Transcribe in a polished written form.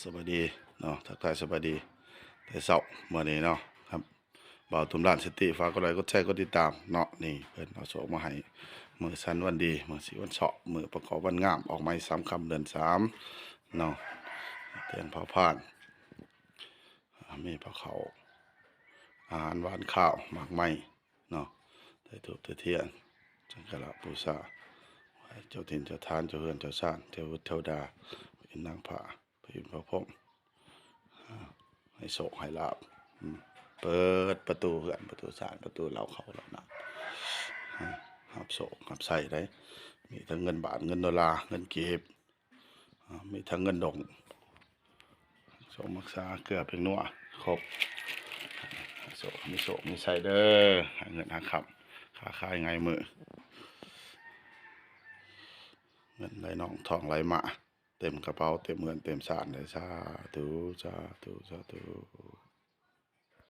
สวัสดีเนาะทักทายสวัสดีแต่เช้าเมื่อนี้เนาะครับบ่าวตุ่มร้านสติฝากกดไลค์กดแชร์กดติดตามเนาะนี่เพิ่นเอาโชคมาให้มื้อสันวันดีมื้อสิวันเสาะมื้อประกอบวันงามออกไม้3ค่ำเดือน3เนาะเตียงเผาผ่านมีผ้าขาวอาหารหวานข้าวหมากไม้เนาะได้ถูกได้เทียนจังกะละบูชาไหว้เจ้าถิ่นเจ้าทานเจ้าเฮือนเจ้าซ่านเทวดาเทวดาเป็นนางผาพระอินทร์พระพรหม ให้โศกให้ลาบเปิดประตูเหือนประตูศาลประตูเราเขาเรานะหับโศกหับใส่ได้มีทั้งเงินบาทเงินดอลลาร์เงินเก็บมีทั้งเงินดงโศกมักษาเกลือเพียงนัวครบโศกมีโศกมีใส่เด้อหาเงินหาคำค้าขายไงมือเงินไหลน้องทองไหลมาเต็มกระเป๋าเต็มเงินเต็มสารเลยสาธุสาธุสาธุ